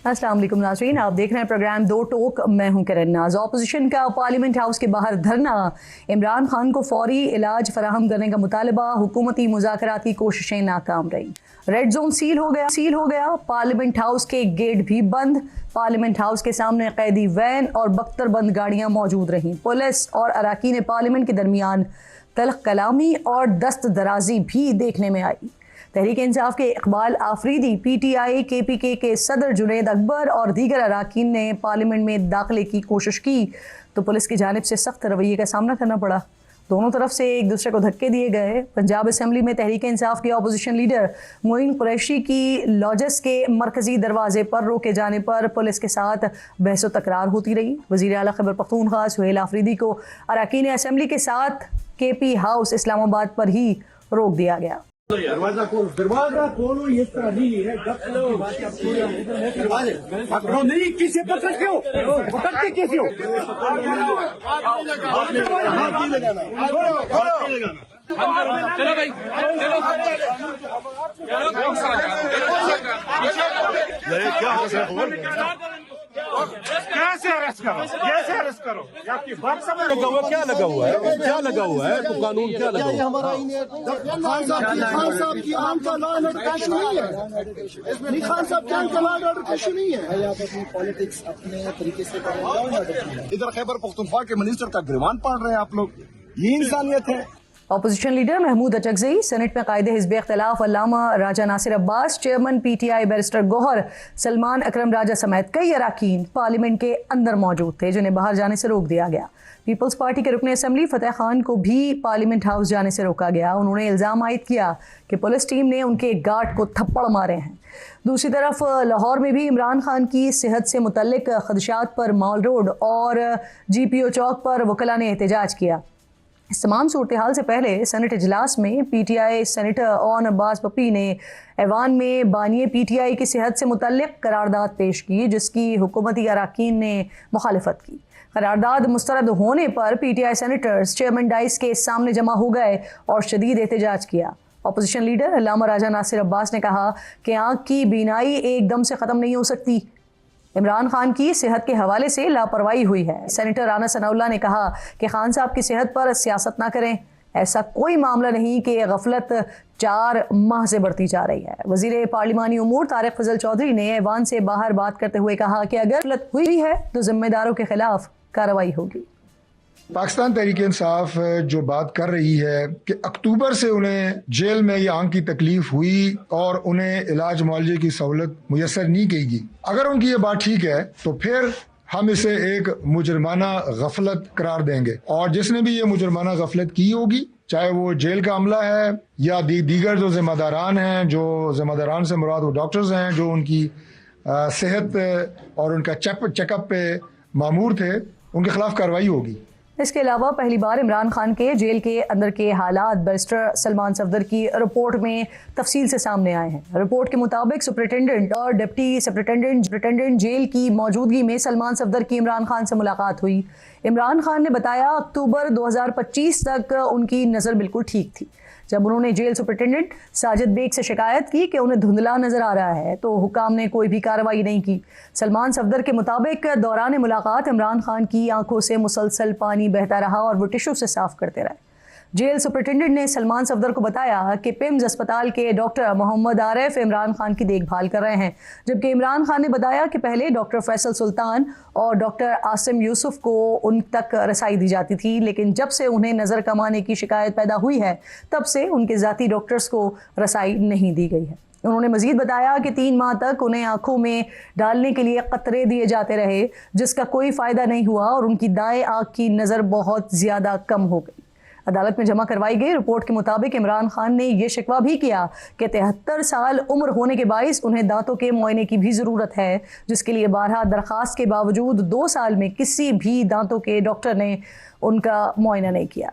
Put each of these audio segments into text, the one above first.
अस्सलाम वालेकुम नाज़रीन, आप देख रहे हैं प्रोग्राम दो टोक। मैं हूं किरण नाज। ऑपोजिशन का पार्लियामेंट हाउस के बाहर धरना, इमरान खान को फौरी इलाज फराहम करने का मुतालबा, हुकूमती मुज़ाकराती कोशिशें नाकाम रही। रेड जोन सील हो गया, पार्लियामेंट हाउस के गेट भी बंद। पार्लियामेंट हाउस के सामने कैदी वैन और बख्तरबंद गाड़ियां मौजूद रहीं। पुलिस और अराकीन पार्लियामेंट के दरमियान तल्ख कलामी और दस्त दराजी भी देखने में आई। तहरीक इंसाफ के इकबाल आफरीदी, PTI KPK के सदर जुनैद अकबर और दीगर अराकीन ने पार्लियामेंट में दाखिले की कोशिश की तो पुलिस की जानिब से सख्त रवैये का सामना करना पड़ा। दोनों तरफ से एक दूसरे को धक्के दिए गए। पंजाब असेंबली में तहरीक इंसाफ के अपोजिशन लीडर मोइन कुरैशी की लॉजस के मरकजी दरवाजे पर रोके जाने पर पुलिस के साथ बहस तकरार होती रही। वज़ीर आला खैबर पख्तूनख्वा सुहेल आफरीदी को अराकीन असेंबली के साथ KP हाउस इस्लामाबाद पर ही रोक दिया गया। दरवाजा खोलो, ये तरह नहीं है। नहीं, किसे पकड़ते हो? पकड़ते कैसे हो? चलो भाई, कैसे अरेस्ट करो? आपकी बात समझ लगा हुआ क्या लगा हुआ है? तो कानून क्या लगा हुआ है? खान साहब की आम का लॉ एंड ऑर्डर का इशू नहीं है। खान साहब के आम का लॉ एंड ऑर्डर का इशू नहीं है। आप अपनी पॉलिटिक्स अपने तरीके से कर रहे हैं। इधर खैबर पख्तूनख्वा के मिनिस्टर का गिरवान पढ़ रहे हैं आप लोग। ये इंसानियत है। Opposition leader Mahmood Achakzai, senate में कायदे हिज़्ब इख्तिलाफ Allama Raja Nasir Abbas, chairman PTI barrister Gohar Salman Akram Raja समेत कई अराकीन पार्लियामेंट के अंदर मौजूद थे जिन्हें बाहर जाने से रोक दिया गया। पीपल्स पार्टी के रुकन असम्बली फतेह खान को भी पार्लियामेंट हाउस जाने से रोका गया। उन्होंने इल्ज़ाम आयद किया कि पुलिस टीम ने उनके गार्ड को थप्पड़ मारे हैं। दूसरी तरफ लाहौर में भी इमरान खान की सेहत से मुतल्लिक खदशात पर मॉल रोड और GPO चौक पर वकला ने एहतजाज किया। इस तमाम सूरत हाल से पहले सेनेट इजलास में PTI सेनेटर ओन अब्बास पप्पी ने ऐवान में बानिए PTI की सेहत से मुतल्लिक करारदाद पेश की, जिसकी हुकूमती अराकीन ने मुखालिफत की। करारदाद मुस्तरद होने पर PTI सेनेटर्स चेयरमैन डाइस के सामने जमा हो गए और शदीद एहतजाज किया। अपोजिशन लीडर अल्लामा राजा नासिर अब्बास ने कहा कि आँख की बीनाई एकदम से ख़त्म नहीं हो सकती। इमरान खान की सेहत के हवाले से लापरवाही हुई है। सेनेटर राना सनाउल्लाह ने कहा कि खान साहब की सेहत पर सियासत ना करें। ऐसा कोई मामला नहीं कि गफलत 4 माह से बढ़ती जा रही है। वजीर पार्लिमानी उमूर तारिक फजल चौधरी ने ऐवान से बाहर बात करते हुए कहा कि अगर गफलत हुई है तो जिम्मेदारों के खिलाफ कार्रवाई होगी। पाकिस्तान तहरीक इंसाफ जो बात कर रही है कि अक्टूबर से उन्हें जेल में ये आंख की तकलीफ हुई और उन्हें इलाज मुआवजे की सहूलत मुयसर नहीं की गई, अगर उनकी ये बात ठीक है तो फिर हम इसे एक मुजरमाना गफलत करार देंगे और जिसने भी ये मुजरमाना गफलत की होगी, चाहे वो जेल का अमला है या दीगर जो जिम्मेदारान हैं, जो जिम्मेदारान से मुराद वो डॉक्टर्स हैं जो उनकी सेहत और उनका चेकअप पे मामूर थे, उनके खिलाफ कार्रवाई होगी। इसके अलावा पहली बार इमरान खान के जेल के अंदर के हालात बैरिस्टर सलमान सफदर की रिपोर्ट में तफसील से सामने आए हैं। रिपोर्ट के मुताबिक सुपरिटेंडेंट और डिप्टी सुपरिटेंडेंट जेल की मौजूदगी में सलमान सफदर की इमरान खान से मुलाकात हुई। इमरान खान ने बताया अक्टूबर 2025 तक उनकी नज़र बिल्कुल ठीक थी। जब उन्होंने जेल सुपरिटेंडेंट साजिद बेग से शिकायत की कि उन्हें धुंधला नजर आ रहा है तो हुकाम ने कोई भी कार्रवाई नहीं की। सलमान सफदर के मुताबिक दौरान मुलाकात इमरान खान की आंखों से मुसलसल पानी बहता रहा और वो टिश्यू से साफ करते रहे। जेल सुपरिटेंडेंट ने सलमान सफदर को बताया कि पिम्स अस्पताल के डॉक्टर मोहम्मद आरिफ इमरान खान की देखभाल कर रहे हैं, जबकि इमरान खान ने बताया कि पहले डॉक्टर फैसल सुल्तान और डॉक्टर आसिम यूसुफ को उन तक रसाई दी जाती थी, लेकिन जब से उन्हें नज़र कमाने की शिकायत पैदा हुई है तब से उनके ज़ाती डॉक्टर्स को रसाई नहीं दी गई है। उन्होंने मजीद बताया कि 3 माह तक उन्हें आंखों में डालने के लिए कतरे दिए जाते रहे, जिसका कोई फ़ायदा नहीं हुआ और उनकी दाएं आंख की नज़र बहुत ज़्यादा कम हो गई। अदालत में जमा करवाई गई रिपोर्ट के मुताबिक इमरान खान ने यह शिकवा भी किया कि 73 साल उम्र होने के बाइस उन्हें दांतों के मुआयने की भी ज़रूरत है, जिसके लिए 12 दरखास्त के बावजूद 2 साल में किसी भी दांतों के डॉक्टर ने उनका मुआयना नहीं किया।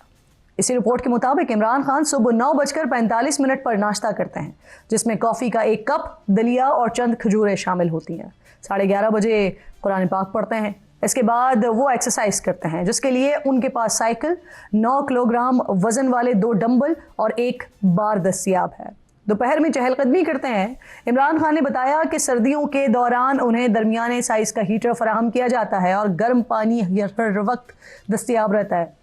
इसी रिपोर्ट के मुताबिक इमरान खान सुबह 9:45 पर नाश्ता करते हैं, जिसमें कॉफ़ी का 1 कप, दलिया और चंद खजूरें शामिल होती हैं। 11:30 बजे कुरान पाक पढ़ते हैं। इसके बाद वो एक्सरसाइज करते हैं, जिसके लिए उनके पास साइकिल, 9 किलोग्राम वजन वाले 2 डंबल और 1 बार दस्तियाब है। दोपहर में चहलकदमी करते हैं। इमरान खान ने बताया कि सर्दियों के दौरान उन्हें दरमियाने साइज का हीटर फराहम किया जाता है और गर्म पानी हर वक्त दस्तयाब रहता है।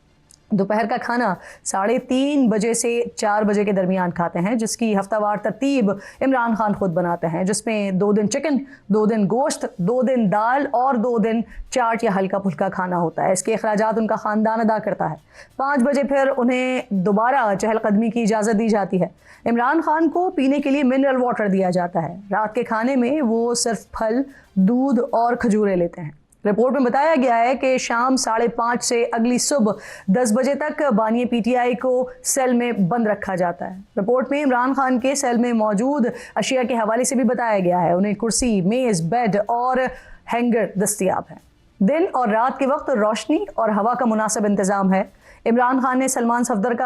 दोपहर का खाना 3:30 बजे से 4 बजे के दरमियान खाते हैं, जिसकी हफ्तावार तरतीब इमरान खान खुद बनाते हैं, जिसमें 2 दिन चिकन, 2 दिन गोश्त, 2 दिन दाल और 2 दिन चाट या हल्का फुल्का खाना होता है। इसके अखराजात उनका ख़ानदान अदा करता है। 5 बजे फिर उन्हें दोबारा चहलकदमी की इजाज़त दी जाती है। इमरान खान को पीने के लिए मिनरल वाटर दिया जाता है। रात के खाने में वो सिर्फ फल, दूध और खजूरें लेते हैं। रिपोर्ट में बताया गया है कि शाम 5:30 से अगली सुबह 10 बजे तक बानी पीटीआई को सेल में बंद रखा जाता है। रिपोर्ट में इमरान खान के सेल में मौजूद अशिया के हवाले से भी बताया गया है। उन्हें कुर्सी, मेज़, बेड और हैंगर दस्तयाब है। दिन और रात के वक्त रोशनी और हवा का मुनासिब इंतज़ाम है। इमरान खान ने सलमान सफदर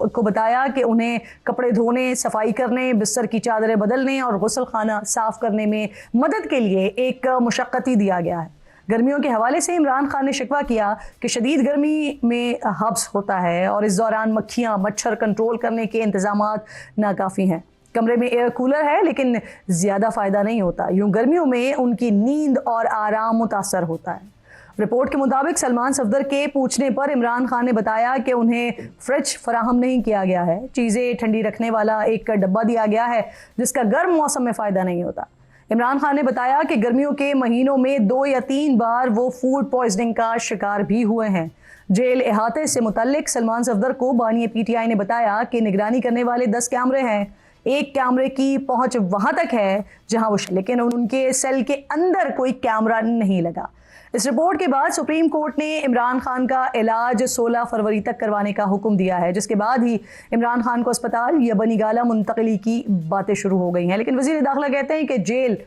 को बताया कि उन्हें कपड़े धोने, सफाई करने, बिस्तर की चादरें बदलने और गुस्ल खाना साफ़ करने में मदद के लिए एक मुशक्क़ती दिया गया है। गर्मियों के हवाले से इमरान खान ने शिकवा किया कि शदीद गर्मी में हब्स होता है और इस दौरान मक्खियाँ, मच्छर कंट्रोल करने के इंतजामात नाकाफ़ी हैं। कमरे में एयर कूलर है लेकिन ज़्यादा फ़ायदा नहीं होता। यूँ गर्मियों में उनकी नींद और आराम मुतासर होता है। रिपोर्ट के मुताबिक सलमान सफदर के पूछने पर इमरान खान ने बताया कि उन्हें फ्रिज फराहम नहीं किया गया है। चीज़ें ठंडी रखने वाला एक डब्बा दिया गया है जिसका गर्म मौसम में फ़ायदा नहीं होता। इमरान खान ने बताया कि गर्मियों के महीनों में 2 या 3 बार वो फूड पॉइजनिंग का शिकार भी हुए हैं। जेल इहाते से मुतल्लिक सलमान सफदर को बानी पीटीआई ने बताया कि निगरानी करने वाले 10 कैमरे हैं। एक कैमरे की पहुंच वहां तक है जहां वो, लेकिन उनके सेल के अंदर कोई कैमरा नहीं लगा। इस रिपोर्ट के बाद सुप्रीम कोर्ट ने इमरान खान का इलाज 16 फरवरी तक करवाने का हुक्म दिया है, जिसके बाद ही इमरान खान को अस्पताल या बनीगाला मुंतकली की बातें शुरू हो गई हैं। लेकिन वज़ीर दाखिला कहते हैं कि जेल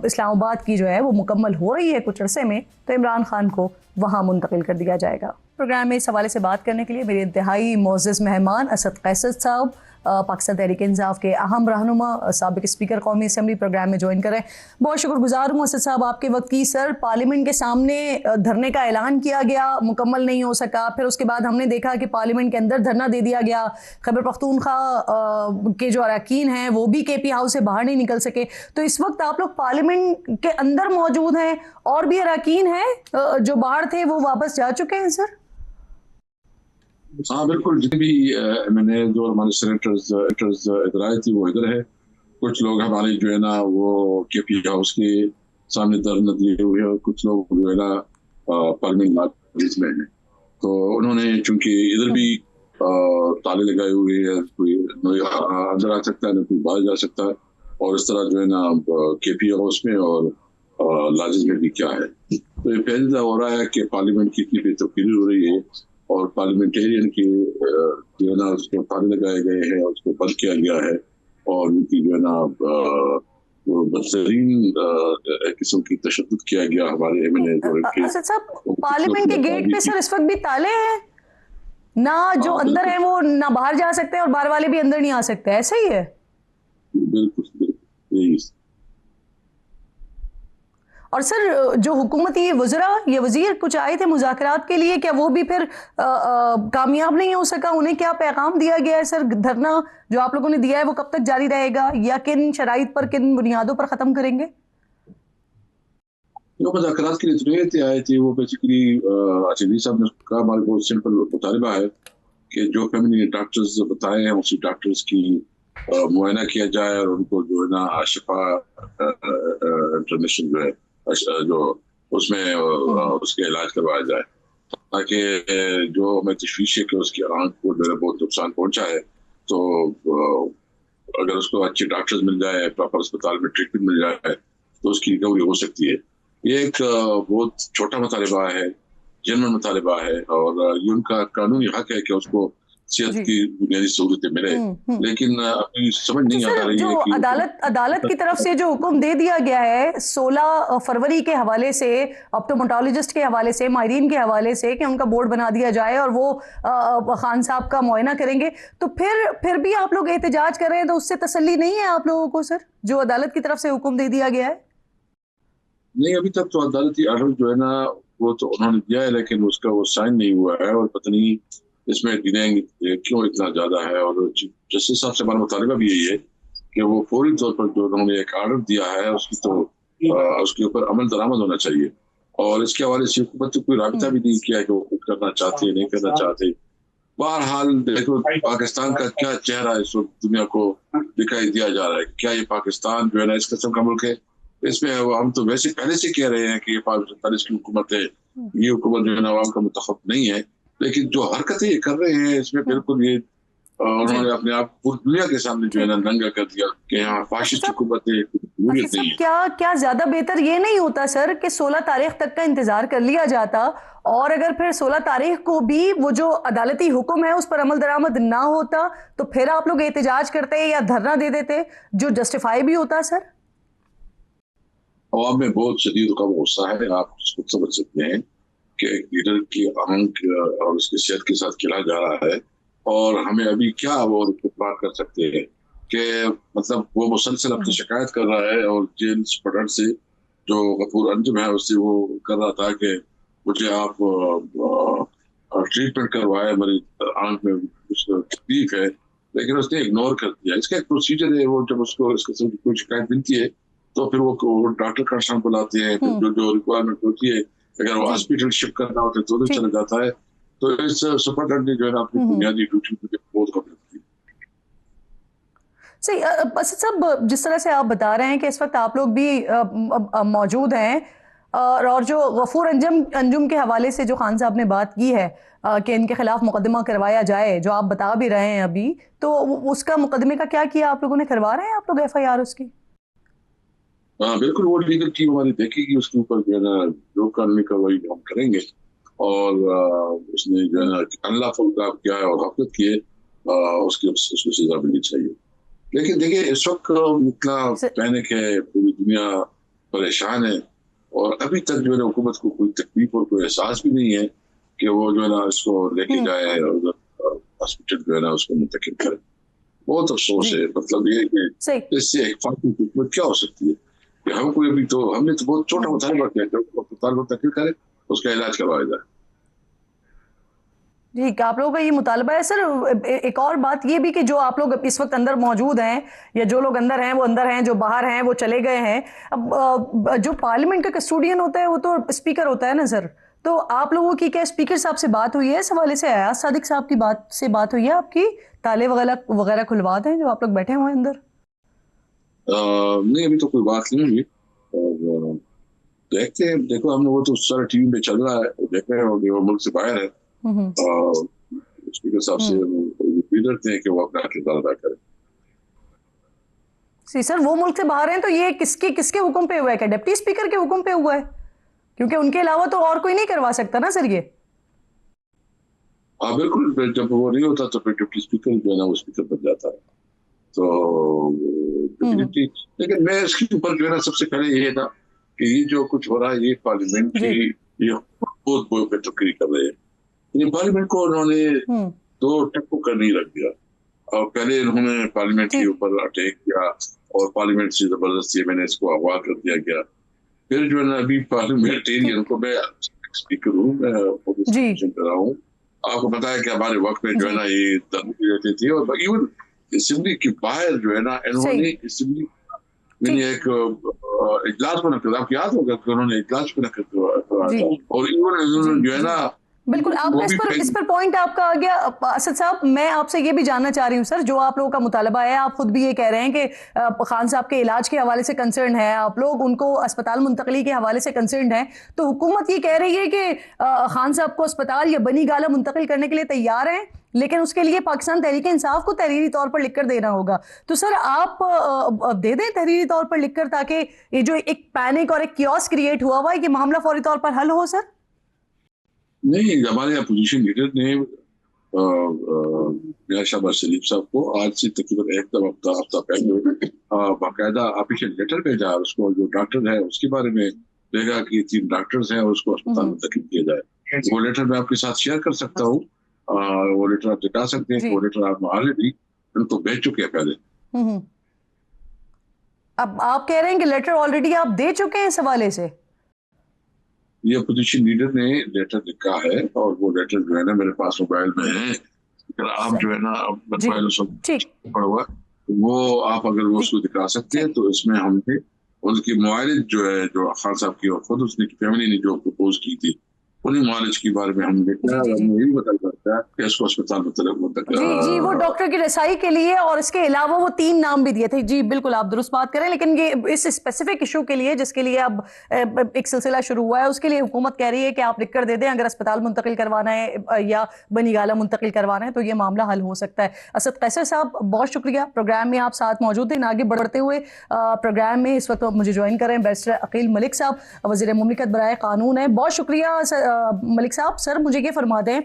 इस्लामाबाद की जो है वो मुकम्मल हो रही है कुछ अरसे में, तो इमरान खान को वहाँ मुंतकिल कर दिया जाएगा। प्रोग्राम में इस हवाले से बात करने के लिए मेरे इंतहाई मोअज़्ज़ज़ मेहमान असद कैसर साहब, पाकिस्तान तहरीक इंसाफ के अहम रहनुमा, साबिक स्पीकर कौमी असम्बली, प्रोग्राम में ज्वाइन करें। बहुत शुक्रगुजार हूँ असद साहब आपके वक्त की। सर, पार्लियामेंट के सामने धरने का ऐलान किया गया, मुकम्मल नहीं हो सका, फिर उसके बाद हमने देखा कि पार्लियामेंट के अंदर धरना दे दिया गया। खैबर पख्तूनख्वा के जो अरकान हैं वो भी KP हाउस से बाहर नहीं निकल सके। तो इस वक्त आप लोग पार्लियामेंट के अंदर मौजूद हैं और भी अरकान हैं जो बाहर थे वो वापस जा चुके हैं सर? हाँ बिल्कुल, जितने भी मैंने जो हमारे सेनेटर्स इधर आए थे वो इधर है। कुछ लोग हमारे जो है ना वो KP हाउस के सामने धरना दिए हुए हैं और कुछ लोग जो है ना पार्लियामेंट लॉबीज में हैं। तो उन्होंने चूंकि इधर भी ताले लगाए हुए हैं, कोई अंदर आ सकता है ना कोई बाहर जा सकता है, और इस तरह जो है ना KP हाउस में और लॉजेस में भी क्या है। तो ये पहले हो रहा है कि पार्लियामेंट की इतनी बेतरतीबी हो रही है और पार्लियामेंटेरियन की जो है ना उसको ताले लगाए गए हैं, उसको बंद किया गया है और उनकी जो है ना बदतरीन किस्म की तशद्दुद किया गया हमारे MNA। असद साहब, पार्लियामेंट के गेट पे सर इस वक्त भी ताले हैं ना, जो अंदर है वो ना बाहर जा सकते हैं और बाहर वाले भी अंदर नहीं आ सकते, ऐसा ही है? बिल्कुल यही। और सर, जो हुकूमती वज़रा या वज़ीर कुछ आए थे मुज़ाकरात के लिए, क्या वो भी फिर कामयाब नहीं हो सका? उन्हें क्या पैगाम दिया गया है सर? धरना जो आप लोगों ने दिया है वो कब तक जारी रहेगा या किन शराइत पर, किन बुनियादों पर ख़त्म करेंगे? जो मुज़ाकरात के लिए आए थे वो बेसिकली अचली साहब ने कहा हमारे बहुत सिंपल मुतालबा है कि जो फैमिली डॉक्टर्स बताए हैं उसी डॉक्टर्स की मुआयना किया जाए और उनको जो है ना आशिफा इंटरनेशनल जो है जो उसमें उसके इलाज करवाया जाए, ताकि जो हमें तशवीश है कि उसकी आंख को जो है बहुत नुकसान पहुंचा है, तो अगर उसको अच्छे डॉक्टर्स मिल जाए, प्रॉपर अस्पताल में ट्रीटमेंट मिल जाए तो उसकी रिकवरी हो सकती है। ये एक बहुत छोटा मुतालबा है, जेन्युइन मुतालबा है और ये उनका कानूनी हक है कि उसको सेहत की बुनियादी सहूलतें मिले। लेकिन अभी समझ नहीं आ रही है कि अदालत की तरफ से जो हुक्म दे दिया गया है 16 फरवरी के हवाले से, ऑप्टोमेट्रोलॉजिस्ट के हवाले से, माहिरीन के हवाले से, कि उनका बोर्ड बना दिया जाए और वो खान साहब का मुआयना करेंगे, तो फिर भी आप लोग एहतजाज कर रहे हैं, तो उससे तसल्ली नहीं है आप लोगों को सर, जो अदालत की तरफ से हुक्म दे दिया गया है? नहीं, अभी तक तो अदालती आर्डर जो है ना वो तो उन्होंने दिया है, लेकिन उसका वो साइन नहीं हुआ है और पता नहीं इसमें डिलेइंग क्यों इतना ज्यादा है। और जस्टिस साहब से हमारा मुतालबा भी यही है कि वो फौरी तौर पर जो उन्होंने एक ऑर्डर दिया है उसकी तो उसके ऊपर अमल दरामद होना चाहिए। और इसके हवाले से हुकूमत ने कोई राबिता भी नहीं किया कि वो कुछ करना चाहते हैं नहीं करना चाहते। बहरहाल देखो पाकिस्तान का क्या चेहरा इस वक्त दुनिया को दिखाई दिया जा रहा है। क्या ये पाकिस्तान जो है ना इस किस्म का मुल्क है? इसमें हम तो वैसे पहले से कह रहे हैं कि ये 545 की हुकूमत है, ये हुकूमत जो है ना अवाम का मुंतखब नहीं है। लेकिन जो हरकतें ये कर रहे हैं इसमें बिल्कुल ये उन्होंने अपने आप पूरी दुनिया के सामने जो है ना नंगा कर दिया कि यहाँ फाशिस्ट हुकूमत जरूरत नहीं है। क्या क्या ज्यादा बेहतर ये नहीं होता सर कि 16 तारीख तक का इंतजार कर लिया जाता, और अगर फिर 16 तारीख को भी वो जो अदालती हुक्म है उस पर अमल दरामद ना होता तो फिर आप लोग एहतजाज करते या धरना दे देते, जो जस्टिफाई भी होता सर? अवाम में बहुत शदीद कम गुस्सा है। आप खुद समझ सकते हैं कि एक लीडर की आंख और उसकी सेहत के साथ खेला जा रहा है, और हमें अभी क्या वो इतफाक कर सकते हैं कि मतलब वो मुसलसल अपनी शिकायत कर रहा है, और जेल सुपरडेंट से जो गफूर अंजुम है उससे वो कर रहा था कि मुझे आप ट्रीटमेंट करवाए, मेरी आंख में कुछ तकलीफ है, लेकिन उसने इग्नोर कर दिया। इसका एक प्रोसीजर है, वो जब उसको इस किस्म की कोई शिकायत मिलती है तो फिर वो डॉक्टर का शाम बुलाते हैं, फिर जो रिक्वायरमेंट होती है अगर वो हॉस्पिटल शिफ्ट करना होता है तो उधर चला जाता है। तो इस सुपरडेंट ने जो है ना अपनी बुनियादी ड्यूटी को बहुत कम की। सही। असद साहब, जिस तरह से आप बता रहे हैं कि इस वक्त आप लोग भी मौजूद हैं, और जो गफूर अंजुम के हवाले से जो खान साहब ने बात की है कि इनके खिलाफ मुकदमा करवाया जाए, जो आप बता भी रहे हैं अभी, तो उसका मुकदमे का क्या किया आप लोगों ने? करवा रहे हैं आप लोग FIR उसकी? हाँ बिल्कुल, वो लीगल टीम हमारी देखेगी, उसके ऊपर जो है ना जो कानूनी कार्रवाई हम करेंगे। और उसने जो है ना अनलॉफुल काम किया है और गफलत की है, उसको सजा मिलनी चाहिए। लेकिन देखिए इस वक्त इतना पैनिक है, पूरी दुनिया परेशान है, और अभी तक जो है हुकूमत को कोई तकलीफ और कोई एहसास भी नहीं है कि वो जो है ना इसको लेके जाए और हॉस्पिटल जो है ना उसको मुंतकिल करे। बहुत अफसोस है। मतलब ये कि इससे एक फालतू हुकूमत क्या हो सकती है कि हम कोई अभी तो हमने तो बहुत छोटा मुतालबा किया कि अस्पताल को तकलीफ करे, उसका इलाज करवाया जाए। ठीक, आप लोगों का ये मुतालबा है सर। एक और बात ये भी कि जो आप लोग इस वक्त अंदर मौजूद हैं, या जो लोग अंदर हैं वो अंदर हैं, जो बाहर हैं वो चले गए हैं। अब जो पार्लियामेंट का कस्टोडियन होता है वो तो स्पीकर होता है ना सर, तो आप लोगों की क्या स्पीकर साहब से बात हुई है इस हवाले से? अयाज सादिक साहब की बात हुई है आपकी? ताले वगैरह खुलवा दें जो आप लोग बैठे हुए हैं अंदर? नहीं, अभी तो कोई बात नहीं हुई, और देखते हैं। देखो हमने वो तो सारा टीवी में चल रहा है, देख रहे हैं, वो मुल्क से बाहर है, स्पीकर साहब से उम्मीद रखते हैं कि वो अपना किरदार अदा करें। जी सर, वो मुल्क से बाहर हैं तो ये किसके हुक्म पे हुआ है? क्या डिप्टी स्पीकर के हुक्म पे हुआ है? क्योंकि उनके अलावा तो और कोई नहीं करवा सकता ना सर ये। हाँ बिल्कुल, जब वो नहीं होता तो फिर डिप्टी स्पीकर जो है ना वो स्पीकर बन जाता है। तो लेकिन मैं इसके ऊपर जो है ना सबसे पहले ये था कि ये जो कुछ हो रहा है ये पार्लियामेंट की ये बहुत बहुत बेतुकी कर रहे हैं। पार्लियामेंट को उन्होंने दो टक्कों कर नहीं रख दिया, और पहले उन्होंने पार्लियामेंट के ऊपर अटैक किया और पार्लियामेंट से जबरदस्ती मैंने इसको अगवा कर दिया गया। फिर जो है ना अभी पार्लियामेंटेरियन को, मैं स्पीकर हूँ, मैं ऑपोजिशन कर रहा हूँ, आपको पता है कि हमारे वक्त में जो है ना ये धमकी रहती थी, और इवन असेंबली के बाहर जो है ना इन्होंने असेंबली में एक इजलास मुनक्किद, आपको याद होगा कि उन्होंने इजलास मुनक्किद करवाया, और इन्होंने जो है ना बिल्कुल। आपका इस पर पॉइंट आपका आ गया असद साहब। मैं आपसे ये भी जानना चाह रही हूँ सर, जो आप लोगों का मुतालबा है, आप खुद भी ये कह रहे हैं कि खान साहब के इलाज के हवाले से कंसर्न है, आप लोग उनको अस्पताल मुंतकली के हवाले से कंसर्न है, तो हुकूमत ये कह रही है कि खान साहब को अस्पताल या बनी गाला मुंतकिल करने के लिए तैयार हैं, लेकिन उसके लिए पाकिस्तान तहरीक इंसाफ को तहरीरी तौर पर लिखकर देना होगा। तो सर आप दे दें तहरीरी तौर पर लिखकर, ताकि ये जो एक पैनिक और एक कियोस क्रिएट हुआ हुआ है, ये मामला फौरी तौर पर हल हो सर। नहीं, हमारे अपोजिशन लीडर ने शहबाज शरीफ साहब को आज से तकरीबन एक हफ्ता पहले बाकायदा ऑफिशियल लेटर भेजा, उसको जो डॉक्टर है उसके बारे में देगा कि 3 डॉक्टर्स हैं और उसको अस्पताल में तकलीफ किया जाए। वो लेटर मैं आपके साथ शेयर कर सकता हूँ, वो लेटर आप दिखा सकते हैं। वो लेटर आप ऑलरेडी उनको भेज चुके हैं पहले। अब आप कह रहे हैं कि लेटर ऑलरेडी आप दे चुके हैं इस हवाले से? ये अपोजिशन लीडर ने लेटर लिखा है, और वो लेटर जो है ना मेरे पास मोबाइल में है। अगर आप जो है ना मोबाइल पड़ा हुआ, तो वो आप अगर वो उसको दिखा सकते हैं तो इसमें हमने उनकी मुआलिज जो है, जो खान साहब की और खुद उसने फैमिली ने जो प्रपोज की थी, उन्हीं मुआलिज के बारे में हमने यही बता सकता है कि इसको अस्पताल जी वो डॉक्टर की रसाई के लिए, और इसके अलावा वो 3 नाम भी दिए थे। जी बिल्कुल आप दुरुस्त बात करें, लेकिन ये इस स्पेसिफिक इशू के लिए जिसके लिए अब एक सिलसिला शुरू हुआ है, उसके लिए हुकूमत कह रही है कि आप लिख कर दे दें, अगर अस्पताल मुंतकिल करवाना है या बनीगाला मुंतकिल करवाना है तो ये मामला हल हो सकता है। असद कैसर साहब बहुत शुक्रिया, प्रोग्राम में आप साथ मौजूद हैं। आगे बढ़ते हुए प्रोग्राम में इस वक्त मुझे ज्वाइन कर रहे हैं बैरिस्टर अकील मलिक साहब, वज़ीर मुमलिकत बराए कानून है। बहुत शुक्रिया मलिक साहब। सर मुझे ये फरमा दें,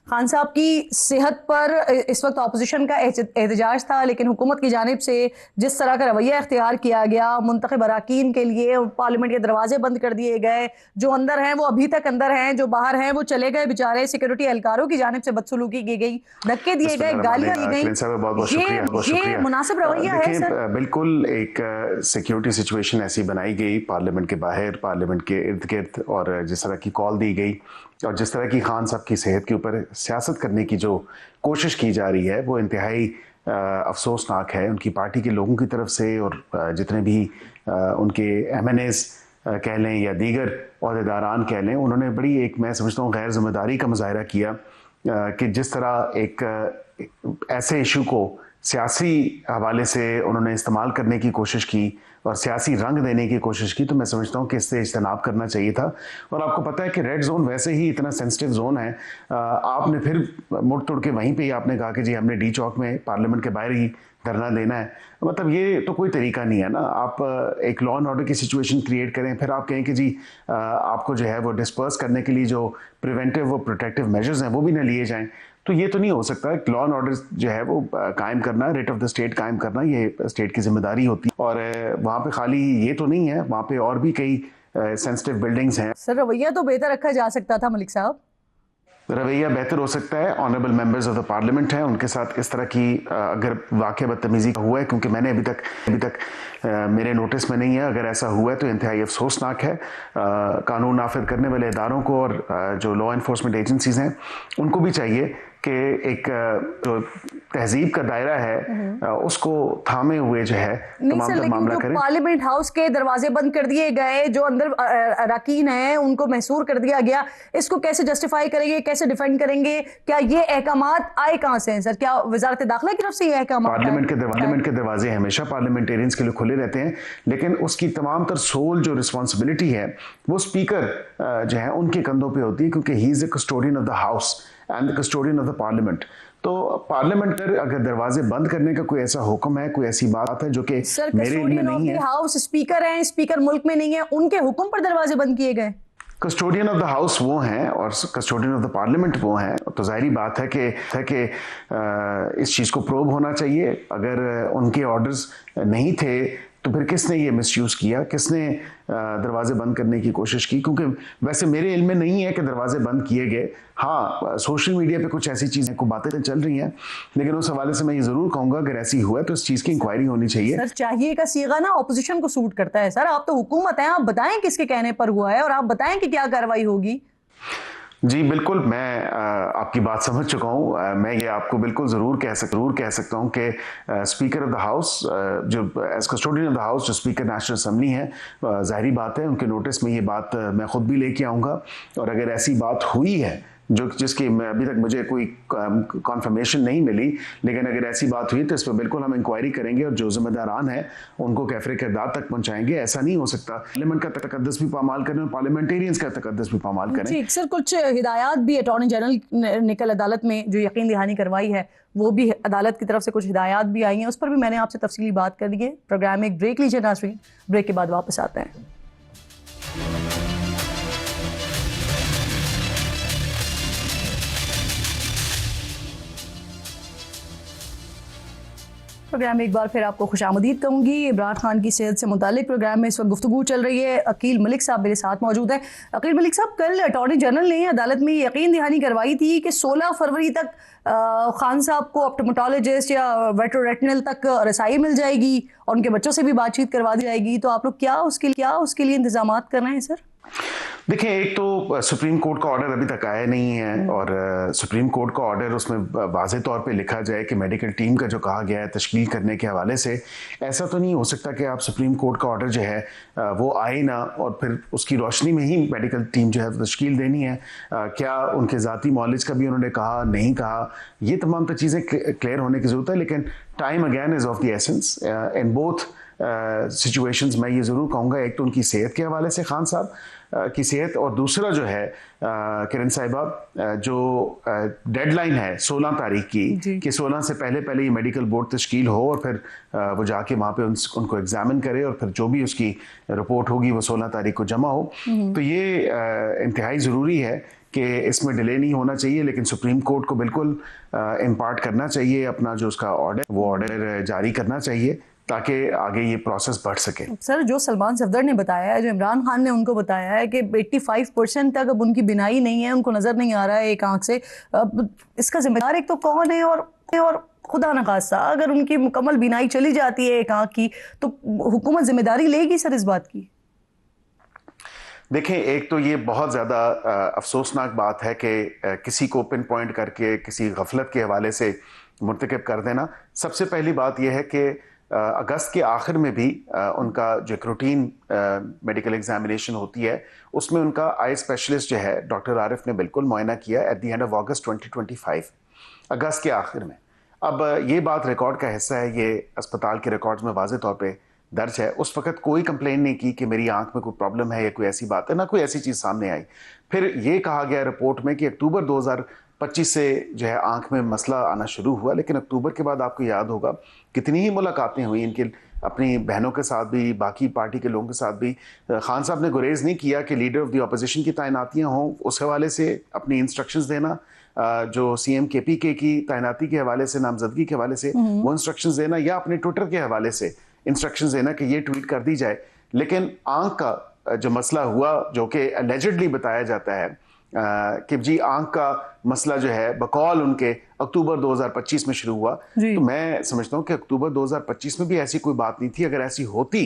खान साहब की सेहत पर इस वक्त अपोजिशन का एहतजाज था, लेकिन हुकूमत की जानिब से जिस तरह का रवैया इख्तियार किया गया, मुंतखब अरकान के लिए पार्लियामेंट के दरवाजे बंद कर दिए गए, जो अंदर हैं वो अभी तक अंदर हैं, जो बाहर हैं वो चले गए बेचारे, सिक्योरिटी एहलकारों की जानिब से बदसलूकी की गई, धक्के दिए गए, गालियां दी गई, ये मुनासिब रवैया है सर? बिल्कुल एक सिक्योरिटी सिचुएशन ऐसी बनाई गई पार्लियामेंट के बाहर, पार्लियामेंट के इर्द गिर्द, और जिस तरह की कॉल दी गई और जिस तरह की खान साहब की सेहत के ऊपर सियासत करने की जो कोशिश की जा रही है, वो इंतहाई अफसोसनाक है उनकी पार्टी के लोगों की तरफ से, और जितने भी उनके MNAs कह लें या दीगर अहदेदारान कह लें, उन्होंने बड़ी एक मैं समझता हूँ गैर जिम्मेदारी का मुजाहरा किया कि जिस तरह एक ऐसे इशू को सियासी हवाले से उन्होंने इस्तेमाल करने की कोशिश की और सियासी रंग देने की कोशिश की, तो मैं समझता हूँ कि इससे इज्तनाब करना चाहिए था। और आपको पता है कि रेड जोन वैसे ही इतना सेंसिटिव जोन है, आपने फिर मुड़ तुड़ के वहीं पे ही आपने कहा कि जी हमने डी चौक में पार्लियामेंट के बाहर ही धरना देना है। मतलब ये तो कोई तरीका नहीं है ना। आप एक लॉ एंड ऑर्डर की सिचुएशन क्रिएट करें, फिर आप कहें कि जी आपको जो है वो डिस्पर्स करने के लिए जो प्रिवेंटिव व प्रोटेक्टिव मेजर्स हैं वो भी ना लिए जाएं, तो ये तो नहीं हो सकता। लॉ एंड ऑर्डर जो है वो कायम करना, रेट ऑफ द स्टेट कायम करना, ये स्टेट की जिम्मेदारी होती है। और वहाँ पे खाली ये तो नहीं है, वहाँ पे और भी कई सेंसिटिव बिल्डिंग्स हैं। सर रवैया तो बेहतर रखा जा सकता था मलिक साहब। रवैया बेहतर हो सकता है। Honourable members of the parliament हैं, उनके साथ इस तरह की अगर वाक़या बदतमीजी हुआ है, क्योंकि मैंने अभी तक मेरे नोटिस में नहीं है, अगर ऐसा हुआ है तो इंतहाई अफसोसनाक है। कानून नाफिज करने वाले इदारों को और जो लॉ एनफोर्समेंट एजेंसीज हैं उनको भी चाहिए कि एक जो तहजीब का दायरा है उसको थामे हुए जो है तमाम तर मामला करें। पार्लियामेंट हाउस के दरवाजे बंद कर दिए गए, जो अंदर अरकान हैं उनको महसूर कर दिया गया, इसको कैसे जस्टिफाई करेंगे, कैसे डिफेंड करेंगे? क्या ये अहकामात आए कहाँ से हैं सर? क्या वजारत दाखिला की तरफ से ये अहकामात? पार्लियामेंट के दरवाजे हमेशा पार्लियामेंटेरियंस के लिए खुले रहते हैं, लेकिन उसकी तमाम तर सोल जो रिस्पॉन्सिबिलिटी है वो स्पीकर जो है उनके कंधों पर होती है, क्योंकि he is the custodian of the house and the custodian of the parliament. तो पार्लियामेंट पर अगर दरवाजे बंद करने का कोई ऐसा हुक्म है, कोई ऐसी बात है जो कि मेरे इल्म में नहीं है। हाउस स्पीकर हैं, स्पीकर मुल्क में नहीं है, उनके हुक्म पर दरवाजे बंद किए गए। कस्टोडियन ऑफ द हाउस वो हैं और कस्टोडियन ऑफ द पार्लियामेंट वो हैं, तो जाहिर बात है कि इस चीज़ को प्रोब होना चाहिए। अगर उनके ऑर्डर्स नहीं थे तो फिर किसने ये मिसयूज़ किया, किसने दरवाजे बंद करने की कोशिश की? क्योंकि वैसे मेरे इल्म में नहीं है कि दरवाजे बंद किए गए। हाँ, सोशल मीडिया पे कुछ ऐसी चीज़ें को बातें चल रही हैं, लेकिन उस हवाले से मैं ये ज़रूर कहूँगा अगर ऐसी हुआ तो इस चीज़ की इंक्वायरी होनी चाहिए। सर चाहिए का सीगा ना ऑपोजिशन को सूट करता है। सर आप तो हुकूमत हैं, आप बताएं किसके कहने पर हुआ है और आप बताएं कि क्या कार्रवाई होगी। जी बिल्कुल, मैं आपकी बात समझ चुका हूँ। मैं ये आपको बिल्कुल ज़रूर कह सकता हूँ कि स्पीकर ऑफ द हाउस जो as custodian of the house जो स्पीकर नेशनल असम्बली हैं, ज़ाहिरी बात है उनके नोटिस में ये बात मैं ख़ुद भी लेके आऊँगा। और अगर ऐसी बात हुई है जिसकी अभी तक मुझे कोई कॉन्फर्मेशन नहीं मिली, लेकिन अगर ऐसी बात हुई तो इस पर बिल्कुल हम इंक्वायरी करेंगे और जो जिम्मेदारान हैं उनको कैफरे किरदार तक पहुंचाएंगे। ऐसा नहीं हो सकता पार्लियामेंट का तकद्दुस भी पामाल करें और पार्लियामेंटेरियंस का तकद्दुस भी पामाल करें। जी सर, कुछ हिदायत भी अटॉर्नी जनरल ने कल अदालत में जो यकीन दहानी करवाई है, वो भी अदालत की तरफ से कुछ हिदायत भी आई हैं, उस पर भी मैंने आपसे तफसीली बात कर दी है। प्रोग्राम में एक ब्रेक लीजिए नाज़रीन, ब्रेक के बाद वापस आते हैं। प्रोग्राम में एक बार फिर आपको खुशामदीद कहूँगी। इमरान खान की सेहत से मुतालिक प्रोग्राम में इस वक्त गुफ्तगू चल रही है। अकील मलिक साहब मेरे साथ मौजूद हैं। अकील मलिक साहब, कल अटॉर्नी जनरल ने अदालत में यकीन दहानी करवाई थी कि 16 फरवरी तक खान साहब को ऑप्टोमेटोलॉजिस्ट या वेटरोरेटिनल तक रसाई मिल जाएगी और उनके बच्चों से भी बातचीत करवा दी जाएगी, तो आप लोग क्या उसके लिए इंतजाम कर रहे हैं सर? देखिए, एक तो सुप्रीम कोर्ट का ऑर्डर अभी तक आया नहीं है और सुप्रीम कोर्ट का ऑर्डर उसमें वाज़ेह तौर पे लिखा जाए कि मेडिकल टीम का जो कहा गया है तश्कील करने के हवाले से, ऐसा तो नहीं हो सकता कि आप सुप्रीम कोर्ट का ऑर्डर जो है वो आए ना और फिर उसकी रोशनी में ही मेडिकल टीम जो है तश्कील देनी है। क्या उनके ज़ाती नॉलेज का भी उन्होंने कहा, नहीं कहा, ये तमाम तो चीज़ें क्लियर होने की ज़रूरत है। लेकिन time again is of the essence in both situations. मैं ये ज़रूर कहूँगा, एक तो उनकी सेहत के हवाले से खान साहब की सेहत, और दूसरा जो है किरण साहिबा, जो डेडलाइन है 16 तारीख की कि 16 से पहले ये मेडिकल बोर्ड तश्कील हो और फिर वो जाके वहाँ पे उनको एग्जामिन करे और फिर जो भी उसकी रिपोर्ट होगी वो 16 तारीख को जमा हो। तो ये इंतहाई ज़रूरी है कि इसमें डिले नहीं होना चाहिए, लेकिन सुप्रीम कोर्ट को बिल्कुल इम्पार्ट करना चाहिए अपना जो उसका ऑर्डर, वो ऑर्डर जारी करना चाहिए ताकि आगे ये प्रोसेस बढ़ सके। सर, जो सलमान सफदर ने बताया है, जो इमरान खान ने उनको बताया है कि 85% तक अब उनकी बिनाई नहीं है, उनको नजर नहीं आ रहा है एक आंख से, अब इसका जिम्मेदार एक तो कौन है? और खुदा न खास्ता अगर उनकी मुकम्मल बिनाई चली जाती है एक आंख की, तो हुकूमत जिम्मेदारी लेगी सर इस बात की? देखें, एक तो ये बहुत ज़्यादा अफसोसनाक बात है कि किसी को पिन पॉइंट करके किसी गफलत के हवाले से मुर्तकब कर देना। सबसे पहली बात यह है कि अगस्त के आखिर में भी उनका जो एक रूटीन मेडिकल एग्जामिनेशन होती है उसमें उनका आई स्पेशलिस्ट जो है डॉक्टर आरिफ ने बिल्कुल मुआयना किया एट द एंड ऑफ अगस्त 2025, अगस्त के आखिर में। अब ये बात रिकॉर्ड का हिस्सा है, ये अस्पताल के रिकॉर्ड्स में वाज़ेह तौर पे दर्ज है। उस वक्त कोई कंप्लेन नहीं की कि मेरी आंख में कोई प्रॉब्लम है या कोई ऐसी बात है, ना कोई ऐसी चीज़ सामने आई। फिर ये कहा गया रिपोर्ट में कि अक्टूबर 2025 से जो है आंख में मसला आना शुरू हुआ, लेकिन अक्टूबर के बाद आपको याद होगा कितनी ही मुलाकातें हुई इनकी, अपनी बहनों के साथ भी, बाकी पार्टी के लोगों के साथ भी। खान साहब ने गुरेज नहीं किया कि लीडर ऑफ द अपोजिशन की तैनातियां हों, उस हवाले से अपनी इंस्ट्रक्शंस देना, जो CM KPK की तैनाती के हवाले से, नामजदगी के हवाले से वो इंस्ट्रक्शंस देना, या अपने ट्विटर के हवाले से इंस्ट्रक्शंस देना कि ये ट्वीट कर दी जाए। लेकिन आंख का जो मसला हुआ, जो कि अलेजिडली बताया जाता है कि जी आंख का मसला जो है बकौल उनके अक्टूबर 2025 में शुरू हुआ, तो मैं समझता हूं कि अक्टूबर 2025 में भी ऐसी कोई बात नहीं थी। अगर ऐसी होती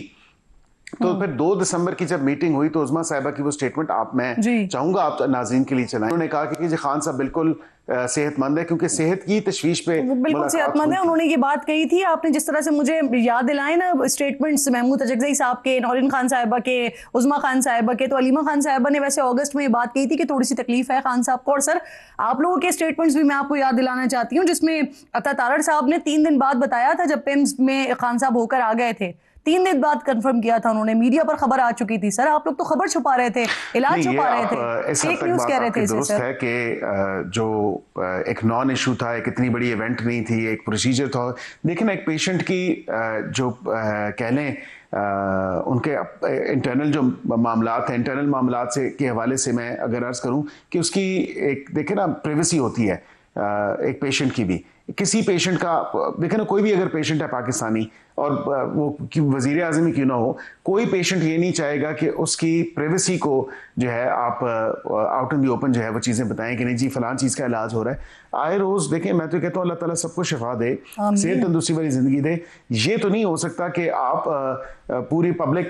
तो फिर 2 दिसंबर की जब मीटिंग हुई तो उज़मा साहिबा की वो स्टेटमेंट मैं चाहूंगा आप नाज़रीन के लिए चलाएं। उन्होंने कहा कि खान साहब बिल्कुल सेहतमंद है, क्योंकि सेहत की तशवीश पे बिल्कुल सेहतमंद है। उन्होंने ये बात कही थी, आपने जिस तरह से मुझे याद दिलाए ना स्टेटमेंट्स महमूद अजगज़ई साहब के, नौरीन खान साहिबा के, उज़मा खान साहिबा के, तो अलीमा खान साहिबा ने वैसे अगस्त में ये बात कही थी कि थोड़ी सी तकलीफ है खान साहब को। और सर, आप लोगों के स्टेटमेंट्स भी मैं आपको याद दिलाना चाहती हूँ, जिसमें अता तारड़ साहब ने 3 दिन बाद बताया था, जब पिम्स में खान साहब होकर आ गए थे, 3 दिन बाद कंफर्म किया था उन्होंने, मीडिया पर खबर आ चुकी थी। सर, आप लोग तो खबर छुपा रहे थे, इलाज छुपा रहे थे, फेक न्यूज़ कह रहे थे इसे सर। है कि जो एक नॉन इशू था, एक इतनी बड़ी इवेंट नहीं थी, एक प्रोसीजर था। लेकिन एक पेशेंट की जो कह लें उनके इंटरनल जो मामलात हैं, इंटरनल मामलात से के हवाले से मैं अगर अर्ज़ करूं कि उसकी एक देखें ना प्राइवेसी होती है एक पेशेंट की भी। किसी पेशेंट का देखें ना, कोई भी अगर पेशेंट है पाकिस्तानी और वो वज़ीर आज़म ही क्यों ना हो, कोई पेशेंट ये नहीं चाहेगा कि उसकी प्राइवेसी को जो है आप आउट इन दी ओपन जो है वो चीज़ें बताएं कि नहीं जी फलां चीज़ का इलाज हो रहा है। आए रोज़ देखें, मैं तो कहता हूँ अल्लाह ताला सबको शिफा दे, सेहत तंदुरुस्ती वाली ज़िंदगी दे। ये तो नहीं हो सकता कि आप पूरी पब्लिक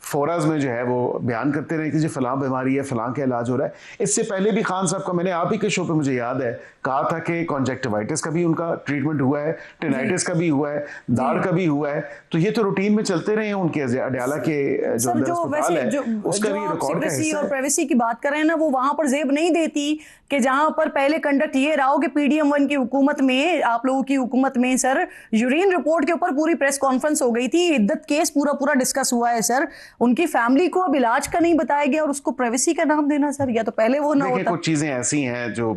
फोरम्स में जो है वो बयान करते रहे कि जी फलां बीमारी है, फलां का इलाज हो रहा है। इससे पहले भी खान साहब का मैंने आप ही के शो पे मुझे याद है कहा था कि कॉन्जेक्टिवाइटिस का भी उनका ट्रीटमेंट हुआ है, टेनाइटिस का भी हुआ है, दाढ़ का भी हुआ है। तो ये तो रूटीन में चलते रहे हैं उनके अडयाला के जो अंदर अस्पताल है, उसका भी रिकॉर्ड का हिस्सा और प्राइवेसी की बात करें ना, वो वहां पर जेब नहीं देती कि जहां पर पहले कंडक्ट ये रहा हो कि PDM1 की हुकूमत में, आप लोगों की हुकूमत में सर, यूरिन रिपोर्ट के ऊपर पूरी प्रेस कॉन्फ्रेंस हो गई थी, इद्दत केस पूरा डिस्कस हुआ है सर। उनकी फैमिली को अब इलाज का नहीं बताया गया और उसको प्राइवेसी का नाम देना सर, या तो पहले वो ना होता। कुछ चीजें ऐसी हैं जो